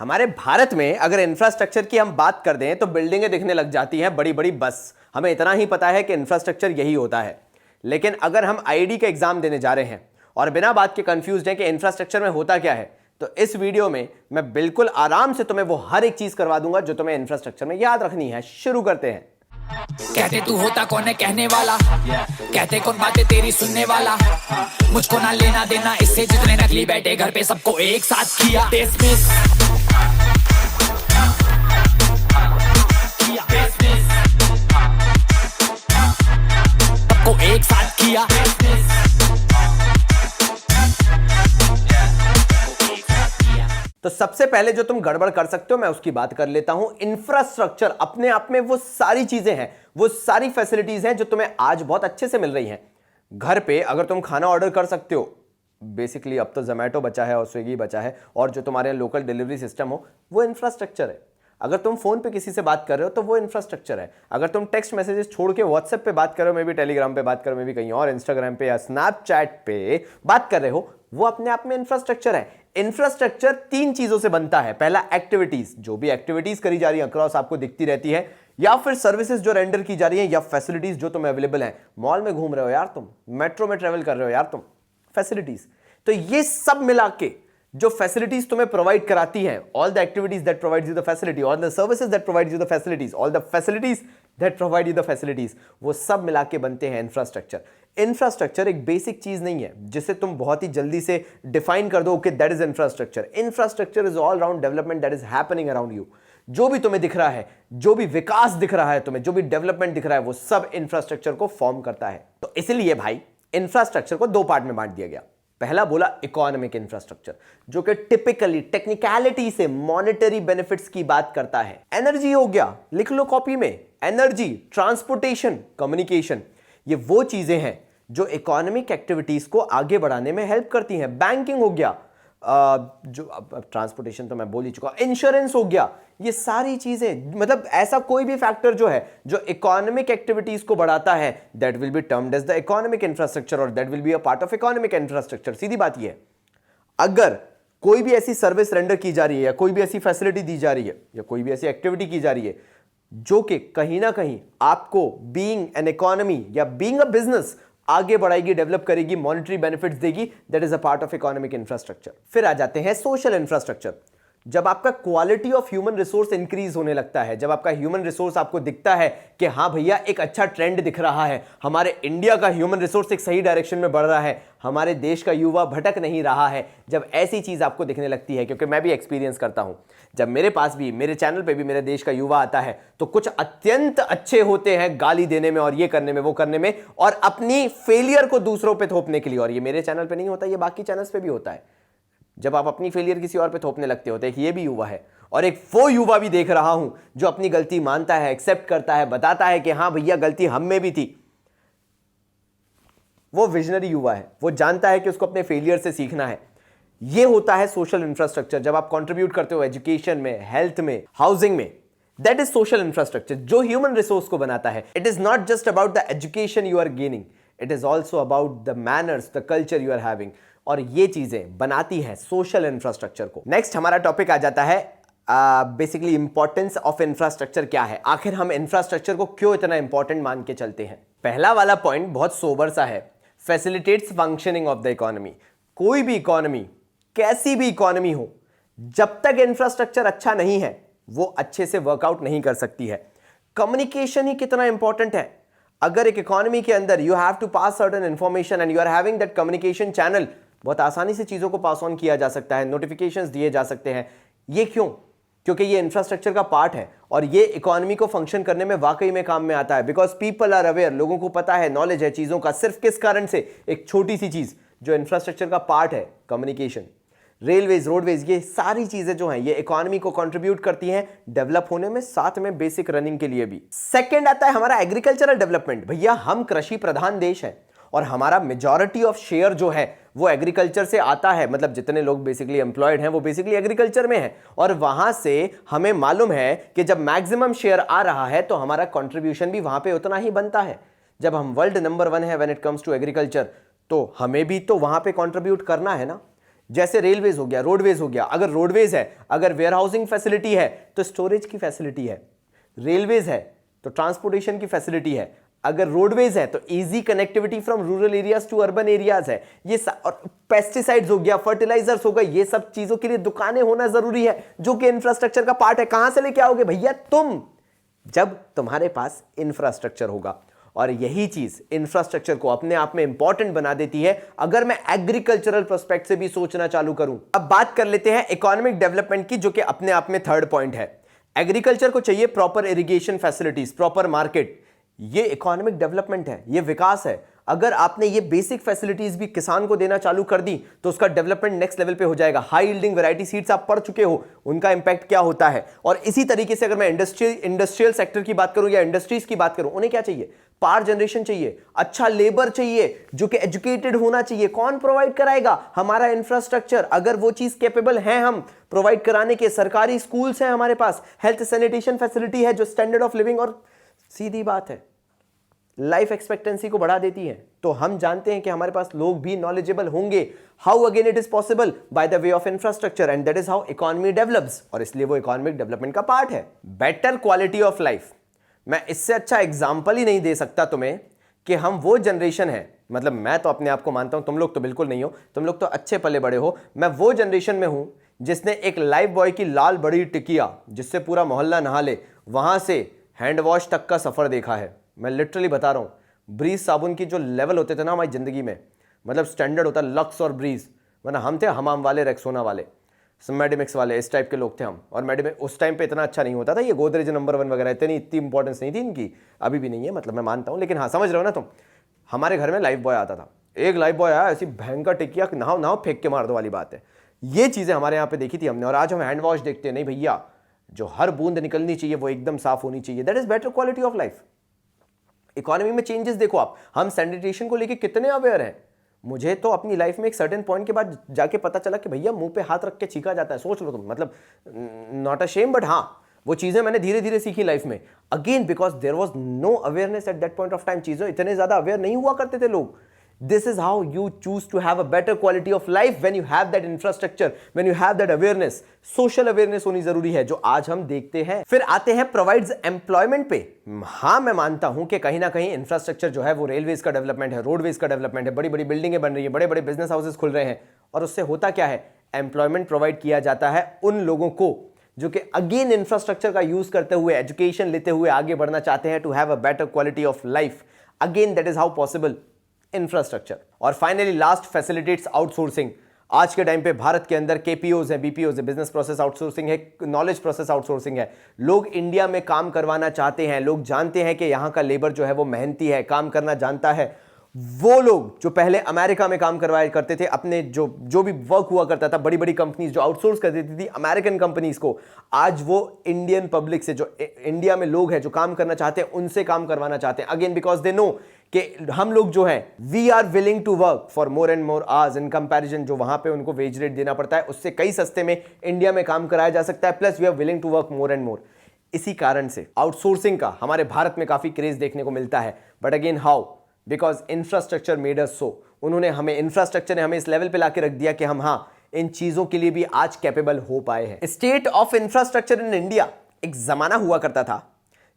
हमारे भारत में अगर इंफ्रास्ट्रक्चर की हम बात कर दें तो बिल्डिंगें दिखने लग जाती हैं, बड़ी बड़ी बस। हमें इतना ही पता है कि इंफ्रास्ट्रक्चर यही होता है। लेकिन अगर हम आईआईटी का एग्जाम देने जा रहे हैं और बिना बात के कंफ्यूज्ड हैं कि इंफ्रास्ट्रक्चर में होता क्या है, तो इस वीडियो में मैं बिल्कुल आराम से तुम्हें वो हर एक चीज करवा दूंगा जो तुम्हें इंफ्रास्ट्रक्चर में याद रखनी है। शुरू करते हैं। कहते तू होता कौन है कहने वाला, कहते कौन बातें तेरी सुनने वाला, मुझको ना लेना देना इससे जितने नकली बैठे घर पे सबको एक साथ किया डिसमिस। सबको एक साथ किया। तो सबसे पहले जो तुम गड़बड़ कर सकते हो मैं उसकी बात कर लेता हूं। इंफ्रास्ट्रक्चर अपने आप में वो सारी चीजें हैं, वो सारी फैसिलिटीज हैं जो तुम्हें आज बहुत अच्छे से मिल रही हैं। घर पे अगर तुम खाना ऑर्डर कर सकते हो, बेसिकली अब तो जोमेटो बचा है और स्विगी बचा है, और जो तुम्हारे लोकल डिलीवरी सिस्टम हो वो इंफ्रास्ट्रक्चर है। अगर तुम फोन पे किसी से बात कर रहे हो तो वो इंफ्रास्ट्रक्चर है। अगर तुम टेक्स्ट मैसेजेस छोड़ के व्हाट्सएप पे बात कर रहे हो, मे भी टेलीग्राम पे बात कर रहे हो, मे भी कहीं और इंस्टाग्राम पे या स्नैपचैट पे बात कर रहे हो, वो अपने आप में इंफ्रास्ट्रक्चर है। इंफ्रास्ट्रक्चर तीन चीजों से बनता है। पहला एक्टिविटीज, जो भी एक्टिविटीज करी जा रही है अक्रॉस आपको दिखती रहती है, या फिर सर्विसेज जो रेंडर की जा रही है, या फैसिलिटीज जो तुम्हें अवेलेबल है। मॉल में घूम रहे हो यार तुम, मेट्रो में ट्रेवल कर रहे हो यार तुम, फैसिलिटीज। तो ये सब मिला के जो फैसिलिटीज तुम्हें प्रोवाइड कराती है, all the activities that provides you the facility, all the services that provides you the facilities, all the facilities that provide you the facilities, वो सब मिला के बनते हैं इंफ्रास्ट्रक्चर। इंफ्रास्ट्रक्चर एक बेसिक चीज नहीं है जिसे तुम बहुत ही जल्दी से डिफाइन कर दो कि that is infrastructure. Infrastructure is all round development that is happening around you. जो भी तुम्हें दिख रहा है, जो भी विकास दिख रहा है तुम्हें, जो भी डेवलपमेंट दिख रहा है, वो सब इंफ्रास्ट्रक्चर को फॉर्म करता है। तो इसलिए भाई इंफ्रास्ट्रक्चर को दो पार्ट में बांट दिया गया। पहला बोला इकोनॉमिक इंफ्रास्ट्रक्चर, जो कि टिपिकली टेक्निकलिटी से मॉनेटरी बेनिफिट्स की बात करता है। एनर्जी हो गया, लिख लो कॉपी में, एनर्जी, ट्रांसपोर्टेशन, कम्युनिकेशन, ये वो चीजें हैं जो इकोनॉमिक एक्टिविटीज को आगे बढ़ाने में हेल्प करती हैं। बैंकिंग हो गया, जो ट्रांसपोर्टेशन तो मैं बोल ही चुका, इंश्योरेंस हो गया, ये सारी चीजें, मतलब ऐसा कोई भी फैक्टर जो है जो इकोनॉमिक एक्टिविटीज को बढ़ाता है, that will be termed as the economic infrastructure, और that will be a part of economic infrastructure. सीधी बात ये है, अगर कोई भी ऐसी सर्विस रेंडर की जा रही है, या कोई भी ऐसी फैसिलिटी दी जा रही है, या कोई भी ऐसी एक्टिविटी की जा रही है जो कि कहीं ना कहीं आपको बीइंग एन इकोनॉमी या बीइंग अ बिजनेस आगे बढ़ाएगी, डेवलप करेगी, मॉनेटरी बेनिफिट्स देगी, that is a part of economic infrastructure. फिर आ जाते हैं सोशल इंफ्रास्ट्रक्चर। जब आपका quality of human resource increase होने लगता है, जब आपका ह्यूमन रिसोर्स आपको दिखता है कि हाँ भैया एक अच्छा ट्रेंड दिख रहा है, हमारे इंडिया का ह्यूमन रिसोर्स एक सही डायरेक्शन में बढ़ रहा है, हमारे देश का युवा भटक नहीं रहा है, जब ऐसी चीज आपको दिखने लगती है, क्योंकि मैं भी एक्सपीरियंस करता हूं, जब मेरे पास भी, मेरे चैनल पे भी मेरे देश का युवा आता है तो कुछ अत्यंत अच्छे होते हैं गाली देने में और ये करने में, वो करने में, और अपनी फेलियर को दूसरों पे थोपने के लिए। और ये मेरे चैनल पे नहीं होता, ये बाकी चैनल्स पे भी होता है। जब आप अपनी फेलियर किसी और पे थोपने लगते होते हैं, ये भी युवा है, और एक वो युवा भी देख रहा हूं जो अपनी गलती मानता है, एक्सेप्ट करता है, बताता है कि हां भैया गलती हम में भी थी। वो विजनरी युवा है, वो जानता है कि उसको अपने फेलियर से सीखना है। ये होता है सोशल इंफ्रास्ट्रक्चर। जब आप कंट्रीब्यूट करते हो एजुकेशन में, हेल्थ में, हाउसिंग में, दैट इज सोशल इंफ्रास्ट्रक्चर जो ह्यूमन रिसोर्स को बनाता है। It is not just about the education you are gaining, it is also about the manners, the culture you are having, और ये चीजें बनाती है सोशल इंफ्रास्ट्रक्चर को। नेक्स्ट हमारा टॉपिक आ जाता है बेसिकली इंपॉर्टेंस ऑफ इंफ्रास्ट्रक्चर क्या है, आखिर हम इंफ्रास्ट्रक्चर को क्यों इतना इंपॉर्टेंट मान के चलते हैं। पहला वाला पॉइंट बहुत सोबर सा है, facilitates functioning of the economy. कोई भी इकोनॉमी, कैसी भी इकोनॉमी हो, जब तक इंफ्रास्ट्रक्चर अच्छा नहीं है वो अच्छे से वर्कआउट नहीं कर सकती है। कम्युनिकेशन ही कितना इंपॉर्टेंट है। अगर एक इकोनॉमी के अंदर you have to pass certain information and you are having that communication channel, बहुत आसानी से चीजों को पास ऑन किया जा सकता है, नोटिफिकेशंस दिए जा सकते हैं। ये क्यों? क्योंकि ये इंफ्रास्ट्रक्चर का पार्ट है और ये इकोनॉमी को फंक्शन करने में वाकई में काम में आता है। बिकॉज पीपल आर अवेयर, लोगों को पता है, नॉलेज है चीजों का। सिर्फ किस कारण से? एक छोटी सी चीज जो इंफ्रास्ट्रक्चर का पार्ट है, कम्युनिकेशन, रेलवेज, रोडवेज, ये सारी चीजें जो हैं ये इकोनॉमी को कंट्रीब्यूट करती हैं डेवलप होने में, साथ में बेसिक रनिंग के लिए भी। सेकंड आता है हमारा एग्रीकल्चरल डेवलपमेंट। भैया हम कृषि प्रधान देश है और हमारा मेजॉरिटी ऑफ शेयर जो है वो एग्रीकल्चर से आता है। मतलब जितने लोग बेसिकली एम्प्लॉयड हैं वो बेसिकली एग्रीकल्चर में है, और वहां से हमें मालूम है कि जब मैक्सिमम शेयर आ रहा है तो हमारा कंट्रीब्यूशन भी वहां पे उतना ही बनता है। जब हम वर्ल्ड नंबर 1 है when it comes to agriculture, तो हमें भी तो वहां पे कंट्रीब्यूट करना है ना। जैसे रेलवेज हो गया, रोडवेज हो गया, अगर रोडवेज है, अगर वेयर हाउसिंग फैसिलिटी है तो स्टोरेज की फैसिलिटी है, रेलवेज है तो ट्रांसपोर्टेशन की फैसिलिटी है, अगर रोडवेज है तो easy connectivity from rural areas to urban areas है, ये और पेस्टिसाइड्स हो गया, फर्टिलाइजर्स हो गए, ये सब चीजों के लिए दुकानें होना जरूरी है जो कि इंफ्रास्ट्रक्चर का पार्ट है। कहां से लेके आओगे भैया तुम? जब तुम्हारे पास इंफ्रास्ट्रक्चर होगा। और यही चीज इंफ्रास्ट्रक्चर को अपने आप में इंपॉर्टेंट बना देती है। अगर मैं एग्रीकल्चरल पर्सपेक्ट से भी सोचना चालू करूं, अब बात कर लेते हैं इकोनॉमिक डेवलपमेंट की, जो कि अपने आप में थर्ड पॉइंट है। एग्रीकल्चर को चाहिए proper irrigation facilities, proper market, ये इकोनॉमिक डेवलपमेंट है, ये विकास है। अगर आपने ये बेसिक फैसिलिटीज भी किसान को देना चालू कर दी तो उसका डेवलपमेंट नेक्स्ट लेवल पे हो जाएगा। हाई यील्डिंग वैरायटी सीड्स आप पढ़ चुके हो, उनका इंपैक्ट क्या होता है। और इसी तरीके से अगर मैं इंडस्ट्रियल सेक्टर की बात करूं या इंडस्ट्रीज की बात करूं, उन्हें क्या चाहिए? पावर जनरेशन चाहिए, अच्छा लेबर चाहिए जो कि एजुकेटेड होना चाहिए। कौन प्रोवाइड कराएगा? हमारा इंफ्रास्ट्रक्चर। अगर वो चीज कैपेबल है हम प्रोवाइड कराने के, सरकारी स्कूल्स हैं हमारे पास, हेल्थ सैनिटेशन फैसिलिटी है जो स्टैंडर्ड ऑफ लिविंग और सीधी बात है लाइफ एक्सपेक्टेंसी को बढ़ा देती है, तो हम जानते हैं कि हमारे पास लोग भी नॉलेजेबल होंगे। How again it is possible? By the way of infrastructure, and that is how economy develops, और इसलिए वो इकोनॉमिक डेवलपमेंट का पार्ट है। बेटर क्वालिटी ऑफ लाइफ, मैं इससे अच्छा एग्जाम्पल ही नहीं दे सकता तुम्हें कि हम वो जनरेशन है, मतलब मैं तो अपने आप को मानता हूं, तुम लोग तो बिल्कुल नहीं हो, तुम लोग तो अच्छे पले बड़े हो। मैं वो जनरेशन में हूं जिसने एक लाइफ बॉय की लाल बड़ी टिकिया जिससे पूरा मोहल्ला नहा ले, वहां से हैंड वॉश तक का सफर देखा है। मैं लिटरली बता रहा हूं, ब्रीज साबुन की जो लेवल होते थे ना हमारी जिंदगी में, मतलब स्टैंडर्ड होता लक्स और ब्रीज, वरना हम थे हमाम वाले, रेक्सोना वाले, मेडिमिक्स वाले, इस टाइप के लोग थे हम। और मेडिमिक्स उस टाइम पे इतना अच्छा नहीं होता था, ये गोदरेज नंबर 1 वगैरह इतनी इंपॉर्टेंस नहीं थी इनकी, अभी भी नहीं है, मतलब मैं मानता हूं, लेकिन हाँ समझ रहे हो ना तुम। हमारे घर में लाइफ बॉय आता था, एक लाइफ बॉय आया, ऐसी भयंकर टिकिया, नहाओ नहाओ फेंक के मार दो वाली बात है। ये चीजें हमारे यहाँ पे देखी थी हमने। और आज हम हैंड वॉश देखते हैं, नहीं भैया, जो हर बूंद निकलनी चाहिए वो एकदम साफ होनी चाहिए। That is better quality of life. Economy में चेंजेस देखो आप, हम सैनिटेशन को लेके कितने अवेयर हैं। मुझे तो अपनी लाइफ में एक सर्टेन पॉइंट के बाद जाके पता चला कि भैया मुंह पे हाथ रख के छींका जाता है। सोच लो तुम, मतलब नॉट अ शेम, बट हाँ वो चीजें मैंने धीरे धीरे सीखी लाइफ में। Again because there was no awareness at that point of time, चीजों इतने ज्यादा अवेयर नहीं हुआ करते थे लोग। This is how you choose to have a better quality of life when you have that infrastructure, when you have that awareness. Social awareness होनी जरूरी है, जो आज हम देखते हैं। फिर आते हैं provides employment पे। हाँ मैं मानता हूं कि कहीं ना कहीं इंफ्रास्ट्रक्चर जो है वो रेलवेज का डेवलपमेंट है, रोडवेज का डेवलपमेंट है, बड़ी बड़ी बिल्डिंगें बन रही है, बड़े बड़े बिजनेस हाउसेस खुल रहे हैं, और उससे होता क्या है? एम्प्लॉयमेंट प्रोवाइड किया जाता है उन लोगों को जो कि अगेन इंफ्रास्ट्रक्चर का यूज करते हुए, एजुकेशन लेते हुए आगे बढ़ना चाहते हैं, to have a better quality of life. Again that is how possible infrastructure. और फाइनली लास्ट, फैसिलिटेट्स आउटसोर्सिंग। आज के टाइम पे भारत के अंदर केपीओज है, बीपीओज है, बिजनेस प्रोसेस आउटसोर्सिंग है, नॉलेज प्रोसेस आउटसोर्सिंग है। लोग इंडिया में काम करवाना चाहते हैं, लोग जानते हैं कि यहां का लेबर जो है वो मेहनती है, काम करना जानता है। वो लोग जो पहले अमेरिका में काम करवाया करते थे, अपने जो भी वर्क हुआ करता था, बड़ी बड़ी कंपनीज जो आउटसोर्स कर देती थी अमेरिकन कंपनीज को, आज वो इंडियन पब्लिक से, जो इंडिया में लोग हैं जो काम करना चाहते हैं, उनसे काम करवाना चाहते हैं। अगेन बिकॉज दे नो कि हम लोग जो हैं we are willing to work for more and more hours in comparison, जो वहां पे उनको वेज रेट देना पड़ता है उससे कई सस्ते में इंडिया में काम कराया जा सकता है, plus we are willing to work more and more. इसी कारण से आउटसोर्सिंग का हमारे भारत में काफी क्रेज देखने को मिलता है। But again how? Because infrastructure made us so. उन्होंने हमें, इंफ्रास्ट्रक्चर ने हमें इस लेवल पे लाके रख दिया कि हम हाँ इन चीजों के लिए भी आज कैपेबल हो पाए हैं। State of infrastructure in India, एक जमाना हुआ करता था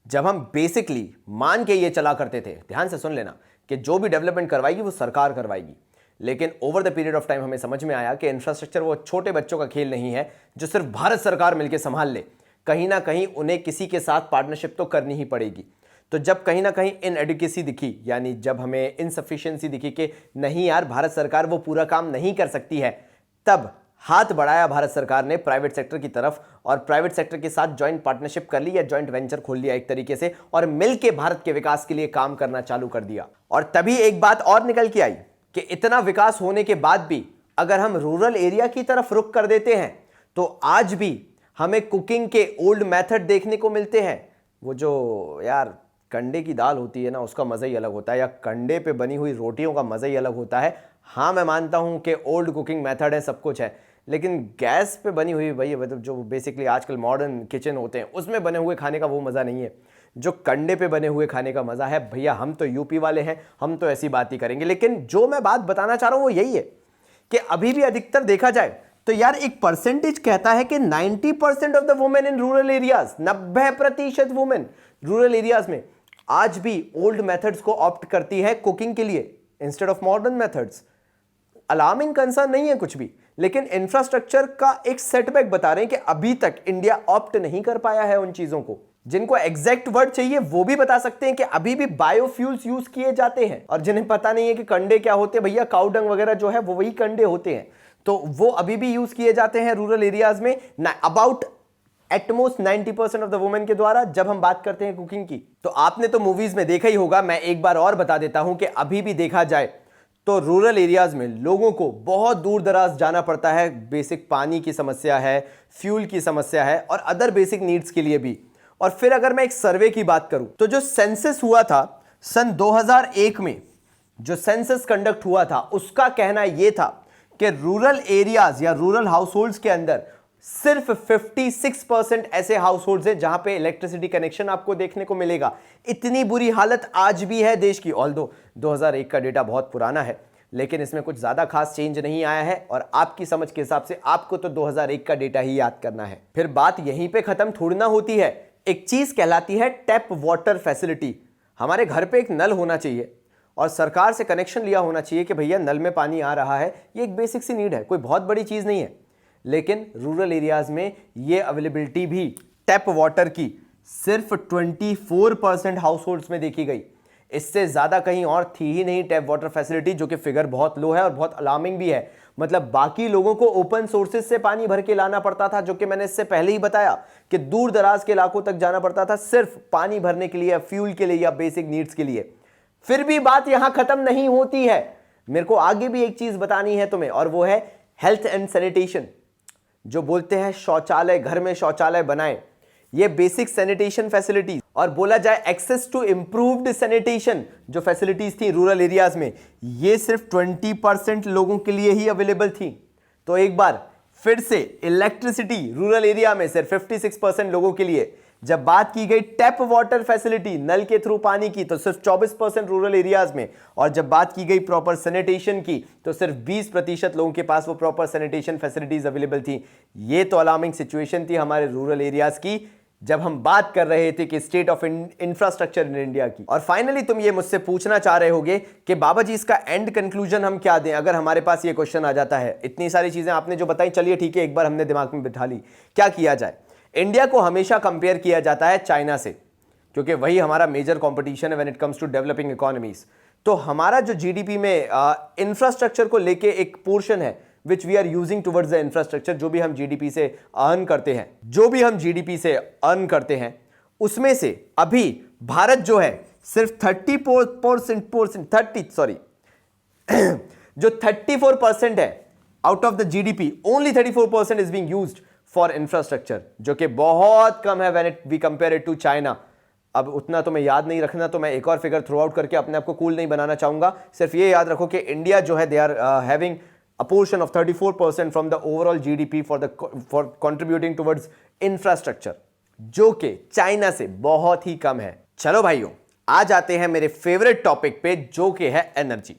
जब हम बेसिकली मान के ये चला करते थे, ध्यान से सुन लेना, कि जो भी डेवलपमेंट करवाएगी वो सरकार करवाएगी। लेकिन over the period of time हमें समझ में आया कि इंफ्रास्ट्रक्चर वो छोटे बच्चों का खेल नहीं है जो सिर्फ भारत सरकार मिलकर संभाल ले। कहीं ना कहीं उन्हें किसी के साथ पार्टनरशिप तो करनी ही पड़ेगी। तो जब कहीं ना कहीं इनएडुकेसी दिखी, यानी जब हमें इनसफिशिएंसी दिखी कि नहीं यार भारत सरकार वो पूरा काम नहीं कर सकती है, तब हाथ बढ़ाया भारत सरकार ने प्राइवेट सेक्टर की तरफ, और प्राइवेट सेक्टर के साथ जॉइंट पार्टनरशिप कर ली या जॉइंट वेंचर खोल लिया एक तरीके से, और मिलके भारत के विकास के लिए काम करना चालू कर दिया। और तभी एक बात और निकल के आई कि इतना विकास होने के बाद भी अगर हम रूरल एरिया की तरफ रुख कर देते हैं तो आज भी हमें कुकिंग के ओल्ड मेथड देखने को मिलते हैं। वो जो यार कंडे की दाल होती है ना, उसका मज़ा ही अलग होता है, या कंडे पे बनी हुई रोटियों का मज़ा ही अलग होता है। हाँ मैं मानता हूँ कि ओल्ड कुकिंग मेथड है, सब कुछ है, लेकिन गैस पे बनी हुई भाई, मतलब जो बेसिकली आजकल मॉडर्न किचन होते हैं उसमें बने हुए खाने का वो मज़ा नहीं है जो कंडे पे बने हुए खाने का मज़ा है। भैया हम तो यूपी वाले हैं, हम तो ऐसी बात ही करेंगे। लेकिन जो मैं बात बताना चाह रहा हूँ वो यही है कि अभी भी अधिकतर देखा जाए तो यार एक परसेंटेज कहता है कि 90% of the women in rural areas, 90% women rural areas में आज भी ओल्ड मेथड्स को ऑप्ट करती है कुकिंग के लिए instead of modern methods. Alarming concern नहीं है कुछ भी, लेकिन इंफ्रास्ट्रक्चर का एक सेटबैक बता रहे हैं कि अभी तक इंडिया ऑप्ट नहीं कर पाया है उन चीजों को। जिनको एग्जैक्ट वर्ड चाहिए वो भी बता सकते हैं कि अभी भी बायोफ्यूल्स यूज किए जाते हैं, और जिन्हें पता नहीं है कि कंडे क्या होते हैं, भैया काउडंग वगैरह जो है वो वही कंडे होते हैं, तो वो अभी भी यूज किए जाते हैं रूरल एरियाज में about at most 90% of the women के द्वारा जब हम बात करते हैं कुकिंग की। तो आपने तो मूवीज में देखा ही होगा, मैं एक बार और बता देता हूं कि अभी भी देखा जाए तो रूरल एरियाज में लोगों को बहुत दूर दराज जाना पड़ता है। बेसिक पानी की समस्या है, फ्यूल की समस्या है और अदर बेसिक नीड्स के लिए भी। और फिर अगर मैं एक सर्वे की बात करूं तो जो सेंसस हुआ था सन 2001 में, जो सेंसस कंडक्ट हुआ था, उसका कहना यह था कि रूरल एरियाज या रूरल हाउसहोल्ड्स के अंदर सिर्फ 56% ऐसे हाउसहोल्ड्स हैं जहां पे इलेक्ट्रिसिटी कनेक्शन आपको देखने को मिलेगा। इतनी बुरी हालत आज भी है देश की। ऑल्दो 2001 का डेटा बहुत पुराना है, लेकिन इसमें कुछ ज्यादा खास चेंज नहीं आया है और आपकी समझ के हिसाब से आपको तो 2001 का डेटा ही याद करना है। फिर बात यहीं पे खत्म थोड़ी ना होती है। एक चीज कहलाती है टैप वाटर फैसिलिटी। हमारे घर पे एक नल होना चाहिए और सरकार से कनेक्शन लिया होना चाहिए कि भैया नल में पानी आ रहा है। ये एक बेसिक सी नीड है, कोई बहुत बड़ी चीज नहीं है। लेकिन रूरल एरियाज में ये अवेलेबिलिटी भी टैप वाटर की सिर्फ 24% हाउसहोल्ड्स में देखी गई। इससे ज्यादा कहीं और थी ही नहीं टैप वाटर फैसिलिटी, जो कि फिगर बहुत लो है और बहुत अलार्मिंग भी है। मतलब बाकी लोगों को ओपन सोर्सेज से पानी भर के लाना पड़ता था, जो कि मैंने इससे पहले ही बताया कि दूर दराज के इलाकों तक जाना पड़ता था सिर्फ पानी भरने के लिए, फ्यूल के लिए या बेसिक नीड्स के लिए। फिर भी बात यहां खत्म नहीं होती है। मेरे को आगे भी एक चीज बतानी है तुम्हें, और वो है हेल्थ एंड सैनिटेशन। जो बोलते हैं शौचालय, घर में शौचालय बनाएं, ये बेसिक सैनिटेशन फैसिलिटीज, और बोला जाए एक्सेस टू इंप्रूव्ड सैनिटेशन जो फैसिलिटीज थी रूरल एरियाज में, ये सिर्फ 20% लोगों के लिए ही अवेलेबल थी। तो एक बार फिर से इलेक्ट्रिसिटी रूरल एरिया में सिर्फ 56% लोगों के लिए। जब बात की गई टैप वाटर फैसिलिटी, नल के थ्रू पानी की, तो सिर्फ 24% रूरल एरियाज में। और जब बात की गई प्रॉपर सैनिटेशन की, तो सिर्फ 20% लोगों के पास वो प्रॉपर सैनिटेशन फैसिलिटीज अवेलेबल थी। ये तो अलार्मिंग सिचुएशन थी हमारे रूरल एरियाज की जब हम बात कर रहे थे कि state of infrastructure in India की। और फाइनली तुम ये मुझसे पूछना चाह रहे होगे कि बाबा जी इसका एंड कंक्लूजन हम क्या दें अगर हमारे पास ये क्वेश्चन आ जाता है। इतनी सारी चीजें आपने जो बताई, चलिए ठीक है, एक बार हमने दिमाग में बिठा ली, क्या किया जाए। इंडिया को हमेशा कंपेयर किया जाता है चाइना से, क्योंकि वही हमारा मेजर कंपटीशन है when it comes to developing economies. तो हमारा जो जीडीपी में इंफ्रास्ट्रक्चर को लेके एक पोर्शन है which we are using towards the infrastructure, जो भी हम जीडीपी से अर्न करते हैं, उसमें से अभी भारत जो है सिर्फ 34% है out of the GDP, only 34% is being used for infrastructure, जो कि बहुत कम है when we compare it to China. अब उतना तो मैं याद नहीं रखना, तो मैं एक और फिगर थ्रू आउट करके अपने आप को कूल नहीं बनाना चाहूंगा। सिर्फ ये याद रखो कि इंडिया जो है, they are having a portion of 34% from the overall GDP for contributing towards infrastructure, जो कि चाइना से बहुत ही कम है। चलो भाइयों, आ जाते हैं मेरे फेवरेट टॉपिक पे, जो कि है एनर्जी।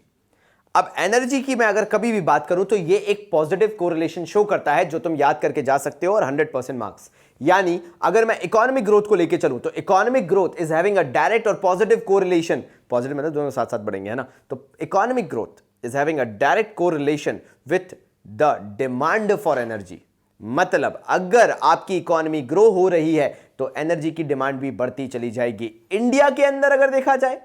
अब एनर्जी की मैं अगर कभी भी बात करूं तो ये एक पॉजिटिव कोरिलेशन शो करता है, जो तुम याद करके जा सकते हो, और 100% मार्क्स। यानी अगर मैं इकोनॉमिक ग्रोथ को लेके चलूं तो economic growth is having a direct और पॉजिटिव कोरिलेशन। पॉजिटिव मतलब दोनों साथ साथ बढ़ेंगे, है ना। तो economic growth is having a direct correlation with the demand for energy। मतलब अगर आपकी इकोनॉमी ग्रो हो रही है तो एनर्जी की डिमांड भी बढ़ती चली जाएगी। इंडिया के अंदर अगर देखा जाए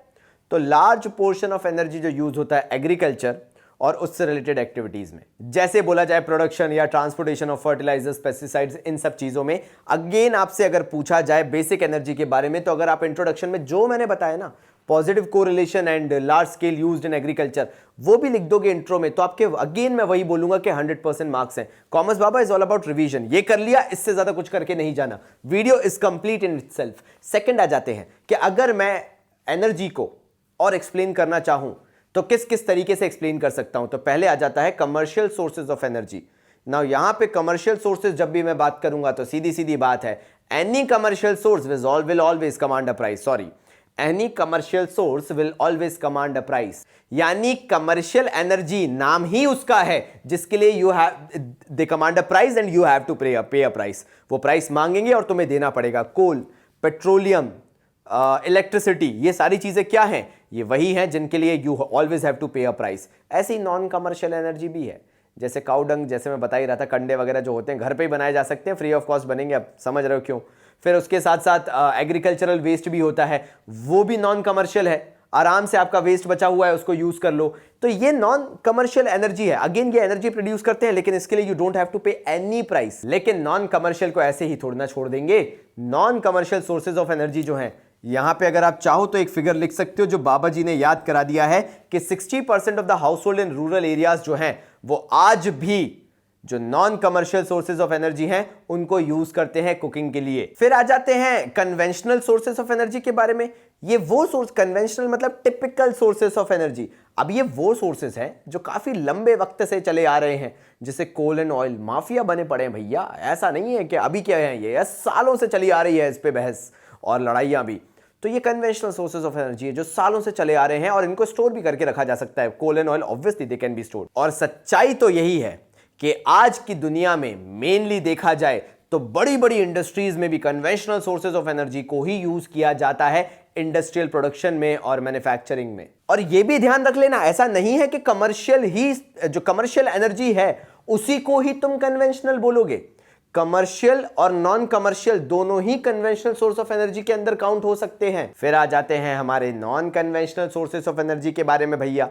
तो लार्ज पोर्शन ऑफ एनर्जी जो यूज होता है एग्रीकल्चर और उससे रिलेटेड एक्टिविटीज में, जैसे बोला जाए प्रोडक्शन या ट्रांसपोर्टेशन ऑफ फर्टिलाइजर्स, पेस्टिसाइड्स, इन सब चीजों में। अगेन आपसे अगर पूछा जाए बेसिक एनर्जी के बारे में, तो अगर आप इंट्रोडक्शन में जो मैंने बताया ना, positive correlation and large scale used in agriculture, वो भी लिख दोगे इंट्रो में, तो आपके अगेन मैं वही बोलूंगा कि 100% मार्क्स हैं। Commerce Baba is all about revision, ये कर लिया, इससे ज्यादा कुछ करके नहीं जाना। Video is complete in itself. Second आ जाते हैं कि अगर मैं एनर्जी को और एक्सप्लेन करना चाहूं तो किस किस तरीके से एक्सप्लेन कर सकता हूं, तो पहले आ जाता है commercial sources of energy. Now यहां पे कमर्शियल सोर्सेज जब भी मैं बात करूंगा तो सीधी सीधी बात है, any commercial source will always command a price. Sorry, any commercial source will always command a price. यानी कमर्शियल एनर्जी नाम ही उसका है जिसके लिए you have the command a price and you have to pay a price. वो price मांगेंगे और तुम्हें देना पड़ेगा। कोल, पेट्रोलियम, इलेक्ट्रिसिटी, ये सारी चीजें क्या हैं? ये वही हैं जिनके लिए you always have to pay a price. ऐसी नॉन कमर्शियल एनर्जी भी है, जैसे काउडंग, जैसे मैं बता ही रहा था, कंडे वगैरह जो होते हैं घर पे ही बनाए जा सकते हैं, फ्री ऑफ कॉस्ट बनेंगे। अब समझ रहे हो क्यों। फिर उसके साथ साथ एग्रीकल्चरल वेस्ट भी होता है, वो भी नॉन कमर्शियल है। आराम से आपका वेस्ट बचा हुआ है, उसको यूज कर लो। तो ये नॉन कमर्शियल एनर्जी है। अगेन ये एनर्जी प्रोड्यूस करते हैं, लेकिन इसके लिए यू डोंट हैव टू पे एनी प्राइस। लेकिन नॉन कमर्शियल को ऐसे ही थोड़ी ना छोड़ देंगे। Non commercial sources of energy जो हैं, यहां पे अगर आप चाहो तो एक फिगर लिख सकते हो जो बाबा जी ने याद करा दिया है कि 60% of the house hold in rural areas जो हैं वो आज भी जो non commercial sources of energy हैं उनको यूज करते हैं कुकिंग के लिए। फिर आ जाते हैं कन्वेंशनल सोर्सेज ऑफ एनर्जी के बारे में। ये वो सोर्स, कन्वेंशनल मतलब टिपिकल सोर्सेज ऑफ एनर्जी। अब ये वो सोर्सेज हैं जो काफी लंबे वक्त से चले आ रहे हैं, जैसे कोल एंड ऑयल। माफिया बने पड़े हैं भैया, ऐसा नहीं है कि अभी क्या है, ये सालों से चली आ रही है इस पे बहस और लड़ाइयां भी। तो ये कन्वेंशनल सोर्सेज ऑफ एनर्जी है जो सालों से चले आ रहे हैं और इनको स्टोर भी करके रखा जा सकता है। Coal and oil obviously they can be stored. और सच्चाई तो यही है कि आज की दुनिया में मेनली देखा जाए तो बड़ी बड़ी इंडस्ट्रीज में भी कन्वेंशनल सोर्सेज ऑफ एनर्जी को ही यूज किया जाता है, इंडस्ट्रियल प्रोडक्शन में और मैन्युफैक्चरिंग में। और यह भी ध्यान रख लेना, ऐसा नहीं है कि कमर्शियल ही, जो कमर्शियल एनर्जी है उसी को ही तुम कन्वेंशनल बोलोगे। कमर्शियल और नॉन कमर्शियल दोनों ही कन्वेंशनल सोर्स ऑफ एनर्जी के अंदर काउंट हो सकते हैं। फिर आ जाते हैं हमारे non conventional sources of energy के बारे में भैया।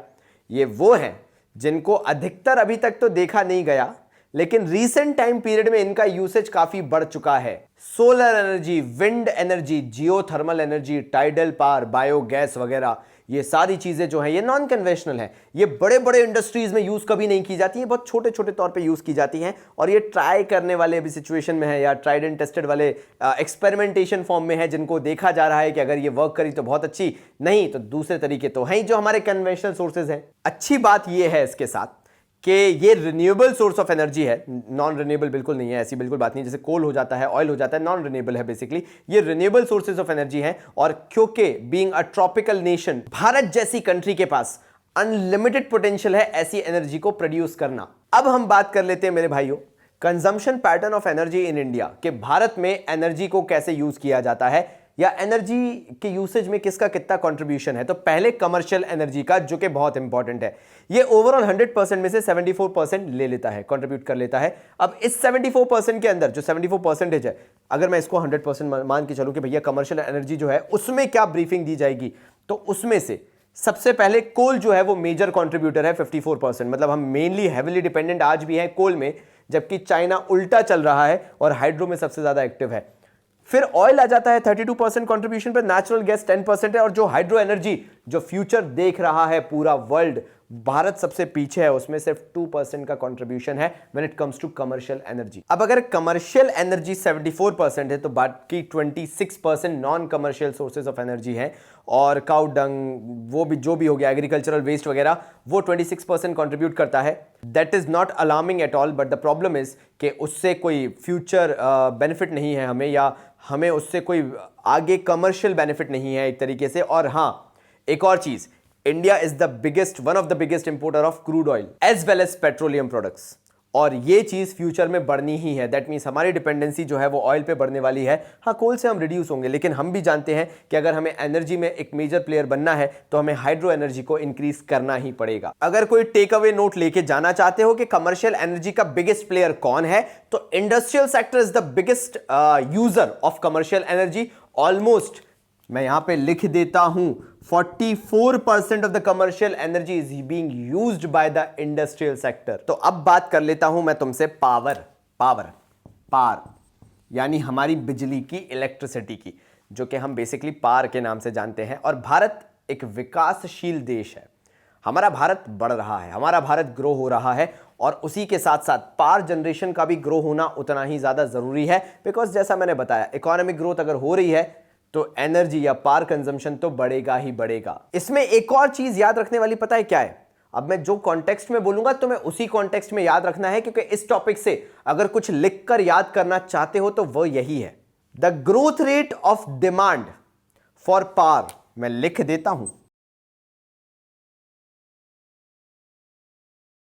ये वो हैं जिनको अधिकतर अभी तक तो देखा नहीं गया, लेकिन रीसेंट टाइम पीरियड में इनका यूसेज काफी बढ़ चुका है। Solar energy, wind energy, geothermal energy, tidal power, biogas वगैरह, ये सारी चीजें जो हैं ये नॉन कन्वेंशनल हैं। ये बड़े बड़े इंडस्ट्रीज में यूज कभी नहीं की जाती हैं, बहुत छोटे छोटे तौर पे यूज की जाती हैं। और ये ट्राई करने वाले अभी सिचुएशन में है, या ट्राइड एंड टेस्टेड वाले एक्सपेरिमेंटेशन फॉर्म में है, जिनको देखा जा रहा है कि अगर ये वर्क करी तो बहुत अच्छी, नहीं तो दूसरे तरीके तो हैं जो हमारे कन्वेंशनल सोर्सेज हैं। अच्छी बात ये है इसके साथ कि ये रिन्यूएबल सोर्स ऑफ एनर्जी है, नॉन रिन्यूएबल बिल्कुल नहीं है, ऐसी बिल्कुल बात नहीं। जैसे कोल हो जाता है, ऑयल हो जाता है, नॉन रिन्यूएबल है बेसिकली। ये रिन्यूएबल सोर्सेज ऑफ एनर्जी है। और क्योंकि being a tropical nation, Bharat जैसी कंट्री के पास अनलिमिटेड पोटेंशियल है ऐसी एनर्जी को प्रोड्यूस करना। अब हम बात कर लेते हैं मेरे भाइयों consumption pattern of energy in India, कि भारत में एनर्जी को कैसे यूज किया जाता है या एनर्जी के यूसेज में किसका कितना कंट्रीब्यूशन है। तो पहले कमर्शियल एनर्जी का, जो कि बहुत इंपॉर्टेंट है। ये ओवरऑल 100% में से 74% ले लेता है, कंट्रीब्यूट कर लेता है। अब इस 74% के अंदर जो 74% है, अगर मैं इसको 100% मान के चलूं कि भैया कमर्शियल एनर्जी जो है उसमें क्या ब्रीफिंग दी जाएगी, तो उसमें से सबसे पहले कोल जो है वो मेजर कंट्रीब्यूटर है 54%। मतलब हम मेनली हेविली डिपेंडेंट आज भी हैं कोल में, जबकि चाइना उल्टा चल रहा है और हाइड्रो में सबसे ज्यादा एक्टिव है। फिर ऑयल आ जाता है 32% कंट्रीब्यूशन पर, नेचुरल गैस 10% है, और जो हाइड्रो एनर्जी जो फ्यूचर देख रहा है पूरा वर्ल्ड, भारत सबसे पीछे है, उसमें सिर्फ 2% का कंट्रीब्यूशन है when it comes to commercial energy. अब अगर कमर्शियल एनर्जी 74% है तो बाकी 26% non commercial sources of energy है। और काउ डंग, वो भी जो भी हो गया, एग्रीकल्चरल वेस्ट वगैरह, वो 26% कंट्रीब्यूट करता है। That is not alarming at all, but the problem is कि उससे कोई फ्यूचर बेनिफिट नहीं है हमें, या हमें उससे कोई आगे कमर्शियल बेनिफिट नहीं है एक तरीके से। और हां, एक और चीज, India is the biggest, one of the biggest importer of crude oil as well as petroleum products, और ये चीज फ्यूचर में बढ़नी ही है। दैट मीन्स हमारी डिपेंडेंसी जो है वो ऑयल पे बढ़ने वाली है। हाँ, कोल से हम रिड्यूस होंगे, लेकिन हम भी जानते हैं कि अगर हमें एनर्जी में एक मेजर प्लेयर बनना है तो हमें हाइड्रो एनर्जी को इंक्रीज करना ही पड़ेगा। अगर कोई टेक अवे नोट लेके जाना चाहते हो कि कमर्शियल एनर्जी का बिगेस्ट प्लेयर कौन है, तो industrial sector is the biggest user of commercial energy. Almost मैं यहां पे लिख देता हूं 44% of the commercial energy is being used by the industrial sector. तो अब बात कर लेता हूं मैं तुमसे पावर यानी हमारी बिजली की, इलेक्ट्रिसिटी की, जो कि हम बेसिकली पावर के नाम से जानते हैं। और भारत एक विकासशील देश है, हमारा भारत बढ़ रहा है, हमारा भारत ग्रो हो रहा है, और उसी के साथ साथ पावर जनरेशन का भी ग्रो होना उतना ही ज्यादा जरूरी है। बिकॉज जैसा मैंने बताया, इकोनॉमिक ग्रोथ अगर हो रही है तो एनर्जी या पावर कंजम्पशन तो बढ़ेगा ही बढ़ेगा। इसमें एक और चीज याद रखने वाली पता है क्या है? अब मैं जो कॉन्टेक्स्ट में बोलूंगा तो मैं उसी कॉन्टेक्स्ट में याद रखना है, क्योंकि इस टॉपिक से अगर कुछ लिखकर याद करना चाहते हो तो वो यही है, the growth rate of demand for power मैं लिख देता हूं।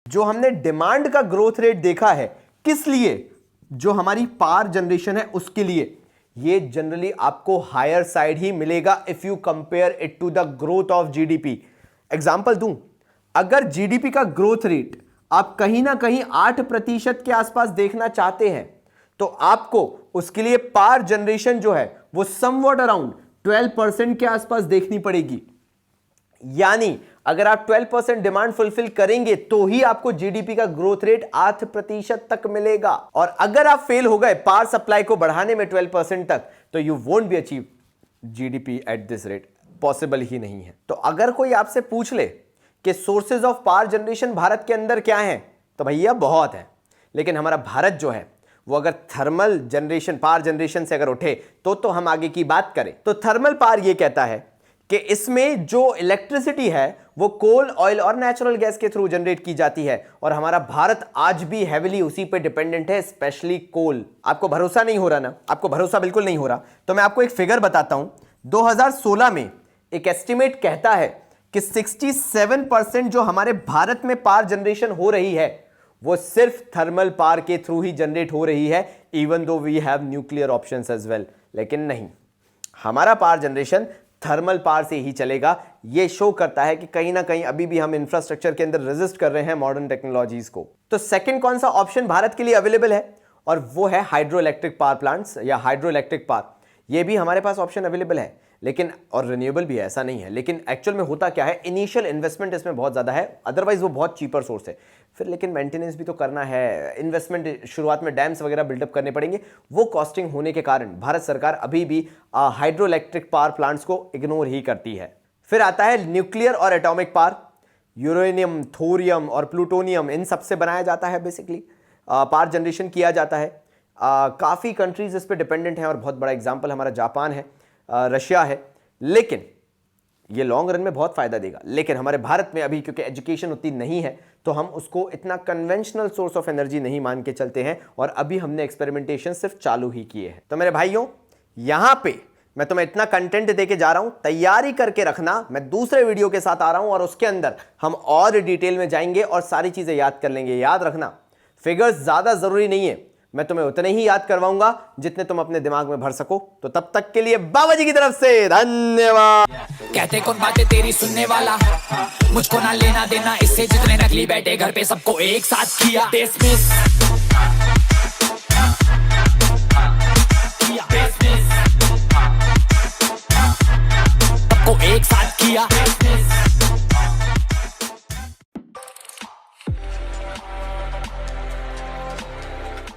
जो हमने डिमांड का ग्रोथ रेट देखा है, किस लिए? जो हमारी पावर जनरेशन है उसके लिए। ये जनरली आपको हायर साइड ही मिलेगा if you compare it to the growth of GDP. Example दूं, अगर जीडीपी का ग्रोथ रेट आप कहीं ना कहीं 8% के आसपास देखना चाहते हैं, तो आपको उसके लिए पावर जनरेशन जो है वो समवॉट अराउंड 12% के आसपास देखनी पड़ेगी। यानी अगर आप 12% डिमांड फुलफिल करेंगे तो ही आपको जीडीपी का ग्रोथ रेट 8% तक मिलेगा। और अगर आप फेल हो गए पावर सप्लाई को बढ़ाने में 12% तक, तो you won't be achieve GDP at this rate. Possible ही नहीं है। तो अगर कोई आपसे पूछ ले कि sources of power generation Bharat के अंदर क्या है, तो भैया बहुत है। लेकिन हमारा भारत जो है वो अगर थर्मल जनरेशन, पावर जनरेशन से अगर उठे तो हम आगे की बात करें तो थर्मल पावर ये कहता है कि इसमें जो इलेक्ट्रिसिटी है वो कोल, ऑयल और नेचुरल गैस के थ्रू जनरेट की जाती है। और हमारा भारत आज भी हेविली उसी पे डिपेंडेंट है, स्पेशली कोल। आपको भरोसा नहीं हो रहा ना? आपको भरोसा बिल्कुल नहीं हो रहा तो मैं आपको एक फिगर बताता हूं। 2016 में एक एस्टिमेट कहता है कि 67% जो हमारे भारत में पावर जनरेशन हो रही है वो सिर्फ थर्मल पावर के थ्रू ही जनरेट हो रही है, even though we have nuclear options as well. लेकिन नहीं, हमारा पावर जनरेशन थर्मल पावर से ही चलेगा। यह शो करता है कि कहीं ना कहीं अभी भी हम इंफ्रास्ट्रक्चर के अंदर रेजिस्ट कर रहे हैं मॉडर्न टेक्नोलॉजीज को। तो सेकंड कौन सा ऑप्शन भारत के लिए अवेलेबल है? और वो है हाइड्रो इलेक्ट्रिक पावर प्लांट्स या हाइड्रो इलेक्ट्रिक पावर। ये भी हमारे पास ऑप्शन अवेलेबल है, लेकिन और रिन्यूएबल भी है, ऐसा नहीं है। लेकिन एक्चुअल में होता क्या है, इनिशियल इन्वेस्टमेंट इसमें बहुत ज़्यादा है, अदरवाइज वो बहुत चीपर सोर्स है। फिर लेकिन मेंटेनेंस भी तो करना है, इन्वेस्टमेंट शुरुआत में डैम्स वगैरह बिल्डअप करने पड़ेंगे। वो कॉस्टिंग होने के कारण भारत सरकार अभी भी हाइड्रो इलेक्ट्रिक पावर प्लांट्स को इग्नोर ही करती है। फिर आता है न्यूक्लियर और एटॉमिक पावर। यूरेनियम, थोरियम और प्लूटोनियम, इन सब से बनाया जाता है बेसिकली, पावर जनरेशन किया जाता है। काफ़ी कंट्रीज इस पर डिपेंडेंट हैं और बहुत बड़ा एग्जाम्पल हमारा जापान है, रशिया है। लेकिन ये लॉन्ग रन में बहुत फायदा देगा। लेकिन हमारे भारत में अभी क्योंकि एजुकेशन उतनी नहीं है तो हम उसको इतना कन्वेंशनल सोर्स ऑफ एनर्जी नहीं मान के चलते हैं, और अभी हमने एक्सपेरिमेंटेशन सिर्फ चालू ही किए हैं। तो मेरे भाइयों, यहां पे मैं तुम्हें इतना कंटेंट देके जा रहा हूं, तैयारी करके रखना। मैं दूसरे वीडियो के साथ आ रहा हूं और उसके अंदर हम और डिटेल में जाएंगे और सारी चीजें याद कर लेंगे। याद रखना, फिगर्स ज्यादा जरूरी नहीं है, मैं तुम्हें उतने ही याद करवाऊंगा जितने तुम अपने दिमाग में भर सको। तो तब तक के लिए बाबा जी की तरफ से धन्यवाद। कहते कौन बातें तेरी सुनने वाला, मुझको ना लेना देना इससे, जितने नकली बैठे घर पे सबको एक साथ किया डिसमिस। सबको एक साथ किया।